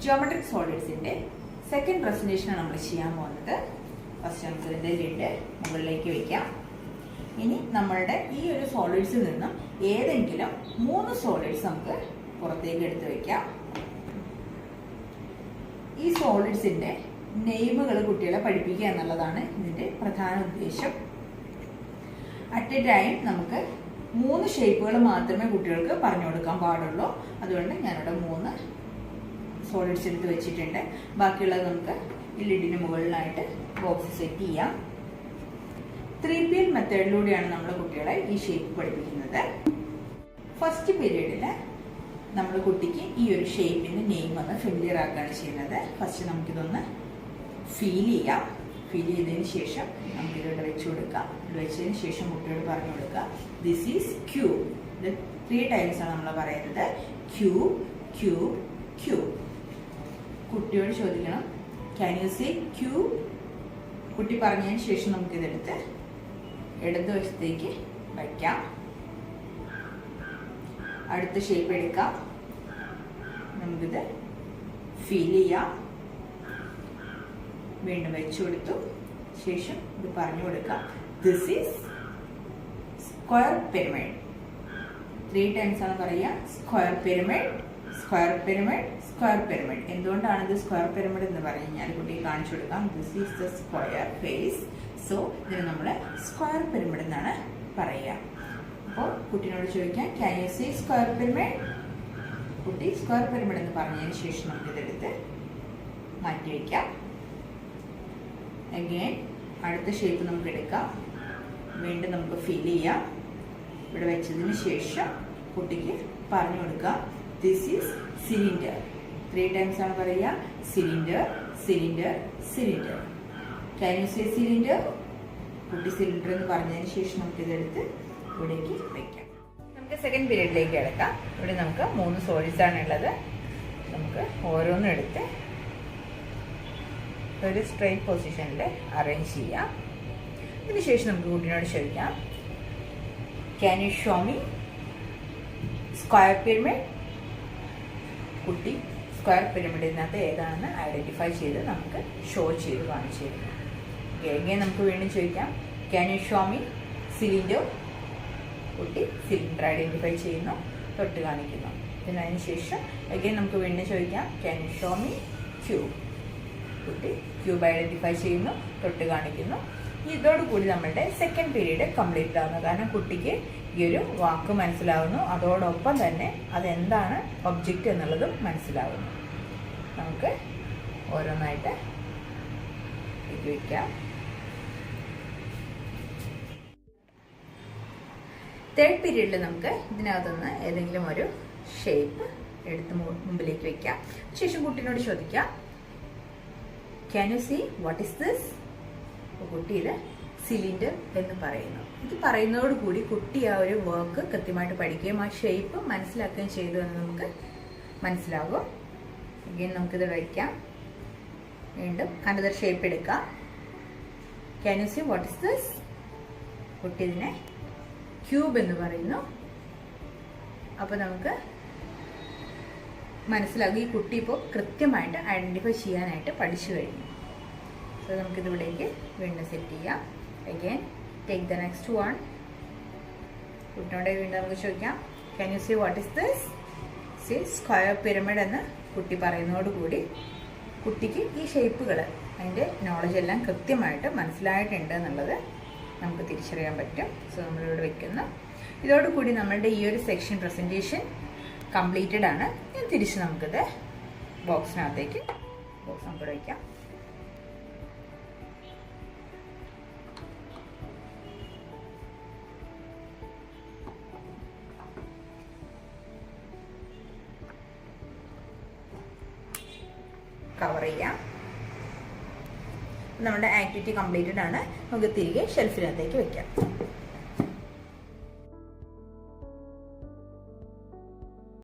Geometric സോളിഡ്സിന്റെ second പ്രസന്റേഷനാണ് നമ്മൾ ചെയ്യാൻ പോകുന്നത്. ഫസ്റ്റ് നമുക്ക് ഇതിന്റെ ലിഡ് മുകളിലേക്ക് വയ്ക്കാം. ഇനി നമ്മളുടെ ഈ ഒരു സോളിഡ്സിൽ നിന്നും ഏതെങ്കിലും 3 സോളിഡ്സ് നമുക്ക് പുറത്തേക്ക് എടുത്ത് വയ്ക്കാം. ഈ സോളിഡ്സിന്റെ നെയിമുകൾ കുട്ടികളെ പഠിപ്പിക്കുക എന്നുള്ളതാണ് ഇതിന്റെ പ്രധാന ഉദ്ദേശം. അറ്റ് എ ടൈം നമുക്ക് 3 ഷേപ്പുകൾ മാത്രമേ കുട്ടികൾക്ക് പറഞ്ഞു കൊടുക്കാൻ പാടുള്ളൂ. അതുകൊണ്ട് ഞാനിവിടെ 3 സോളിഡ്സ് എടുത്ത് വെച്ചിട്ടുണ്ട്. ബാക്കിയുള്ളത് നമുക്ക് ഈ ലിഡിന് മുകളിലായിട്ട് ബോക്സ് സെറ്റ് ചെയ്യാം. 3PL മെത്തേഡിലൂടെയാണ് നമ്മൾ കുട്ടികളെ ഈ ഷേപ്പ് പഠിപ്പിക്കുന്നത്. ഫസ്റ്റ് പീരീഡിൽ നമ്മൾ കുട്ടിക്ക് ഈ ഒരു ഷേപ്പിന്റെ നെയിം ഒന്ന് ഫെമിലിയർ ആക്കുകയാണ് ചെയ്യുന്നത്. ഫസ്റ്റ് നമുക്കിതൊന്ന് ഫീൽ ചെയ്യാം. ഫീൽ ചെയ്തതിന് ശേഷം നമുക്കിതിവിടെ വെച്ച് കൊടുക്കാം. ഇവിടെ വെച്ചതിന് ശേഷം കുട്ടിയോട് പറഞ്ഞു കൊടുക്കുക, ദിസ് ഈസ് ക്യൂബ്. ഇത് 3 ടൈംസ് ആണ് നമ്മൾ പറയുന്നത്. Cube cube cube. കുട്ടിയോട് ചോദിക്കണം, ക്യാൻ യു സേ ക്യൂബ്? കുട്ടി പറഞ്ഞതിന് ശേഷം നമുക്കിതെടുത്ത് ഇടതുവശത്തേക്ക് വയ്ക്കാം. അടുത്ത ഷേപ്പ് എടുക്കാം. നമുക്കിത് ഫീൽ ചെയ്യാം. വീണ്ടും വെച്ചു കൊടുത്തു ശേഷം ഇത് പറഞ്ഞു കൊടുക്കാം, this is square pyramid. 3 times ആണ് പറയുക, square pyramid square pyramid square pyramid. എന്തുകൊണ്ടാണ് ഇത് സ്ക്വയർ പിരമിഡ് എന്ന് പറഞ്ഞു കഴിഞ്ഞാൽ കുട്ടിയെ കാണിച്ചു കൊടുക്കാം. This is the square face. So ഇതിന് നമ്മൾ സ്ക്വയർ പിരമിഡ് എന്നാണ് പറയുക. അപ്പോൾ കുട്ടീനോട് ചോദിക്കാം, can you say square pyramid? കുട്ടി സ്ക്വയർ പിരമിഡ് എന്ന് പറഞ്ഞതിന് ശേഷം നമുക്ക് ഇതെടുത്ത് മാറ്റി വയ്ക്കാം. അഗൈൻ അടുത്ത ഷേപ്പ് നമുക്ക് എടുക്കാം. വീണ്ടും നമുക്ക് ഫീൽ ചെയ്യാം. ഇവിടെ വെച്ചതിന് ശേഷം കുട്ടിക്ക് പറഞ്ഞു കൊടുക്കാം, ദിസ് ഈസ് സിലിണ്ടർ. 3 ടൈംസ് ആണ് പറയുക, cylinder cylinder cylinder. Can you say cylinder? കുട്ടി സിലിണ്ടർ എന്ന് പറഞ്ഞതിന് ശേഷം നമുക്ക് ഇതെടുത്ത് ഇവിടേക്ക് വയ്ക്കാം. നമുക്ക് സെക്കൻഡ് പീരീഡിലേക്ക് കിടക്കാം. ഇവിടെ നമുക്ക് 3 സോളിഡ്സ് ആണ് ഉള്ളത്. നമുക്ക് ഓരോന്നും എടുത്ത് ഒരു സ്ട്രെയിറ്റ് പൊസിഷനിൽ അറേഞ്ച് ചെയ്യാം. അതിനുശേഷം നമുക്ക് കുട്ടീനോട് ചോദിക്കാം, can U show me square pyramid? കുട്ടി സ്ക്വയർ പിരമിഡിനകത്ത് ഏതാണെന്ന് ഐഡന്റിഫൈ ചെയ്ത് നമുക്ക് ഷോ ചെയ്ത് കാണിച്ചു തരും. എഗെയിൻ നമുക്ക് വീണ്ടും ചോദിക്കാം, can U show me cylinder? കുട്ടി സിലിണ്ടർ ഐഡന്റിഫൈ ചെയ്യുന്നു, തൊട്ട് കാണിക്കുന്നു. പിന്നെ അതിന് ശേഷം എഗെയിൻ നമുക്ക് വീണ്ടും ചോദിക്കാം, can U show me cube? കുട്ടി ക്യൂബ് ഐഡന്റിഫൈ ചെയ്യുന്നു, തൊട്ട് കാണിക്കുന്നു. ഇതോടുകൂടി നമ്മളുടെ സെക്കൻഡ് പീരീഡ് കംപ്ലീറ്റ് ആവുന്നു. കാരണം കുട്ടിക്ക് ഈ ഒരു വാക്ക് മനസ്സിലാവുന്നു, അതോടൊപ്പം തന്നെ അതെന്താണ് ഒബ്ജക്റ്റ് എന്നുള്ളതും മനസ്സിലാവുന്നു. നമുക്ക് ഓരോന്നായിട്ട് വയ്ക്കാം. തേർഡ് പീരീഡിൽ നമുക്ക് ഇതിനകത്തുനിന്ന് ഏതെങ്കിലും ഒരു ഷേപ്പ് എടുത്ത് മുമ്പിലേക്ക് വയ്ക്കാം. ശേഷം കുട്ടീനോട് ചോദിക്കാം, can you see what is this? കുട്ടി ഇത് സിലിണ്ടർ എന്ന് പറയുന്നു. ഇത് പറയുന്നതോടുകൂടി കുട്ടി ആ ഒരു വർക്ക് കൃത്യമായിട്ട് പഠിക്കുകയും ആ ഷേപ്പ് മനസ്സിലാക്കുകയും ചെയ്തു എന്ന് നമുക്ക് മനസ്സിലാകും. എങ്കിൽ നമുക്കിത് വയ്ക്കാം. വീണ്ടും അനദർ ഷേപ്പ് എടുക്കാം. Can you see what is this? കുട്ടി ഇതിനെ ക്യൂബ് എന്ന് പറയുന്നു. അപ്പോൾ നമുക്ക് മനസ്സിലാകും ഈ കുട്ടി ഇപ്പോൾ കൃത്യമായിട്ട് ഐഡന്റിഫൈ ചെയ്യാനായിട്ട് പഠിച്ചു കഴിഞ്ഞു. സോ നമുക്കിതിവിടേക്ക് വീണ്ടും സെറ്റ് ചെയ്യാം. Again take the next one. കുട്ടിയോടെ വീണ്ടും നമുക്ക് ചോദിക്കാം, can you see what is this? See square pyramid എന്ന് കുട്ടി പറയുന്നതോടുകൂടി കുട്ടിക്ക് ഈ ഷേപ്പുകൾ അതിൻ്റെ നോളജ് എല്ലാം കൃത്യമായിട്ട് മനസ്സിലായിട്ടുണ്ട് എന്നുള്ളത് നമുക്ക് തിരിച്ചറിയാൻ പറ്റും. സോ നമ്മളിവിടെ വെക്കുന്നു. ഇതോടുകൂടി നമ്മളുടെ ഈ ഒരു സെക്ഷൻ പ്രസൻറ്റേഷൻ കംപ്ലീറ്റഡ് ആണ്. തിരിച്ച് നമുക്കിത് ബോക്സിനകത്തേക്ക് നമുക്കിവിടെ വയ്ക്കാം. കവർ ചെയ്യാം. നമ്മുടെ ആക്ടിവിറ്റി കംപ്ലീറ്റഡ് ആണ്. നമുക്ക് തിരികെ ഷെൽഫിനകത്തേക്ക് വെക്കാം.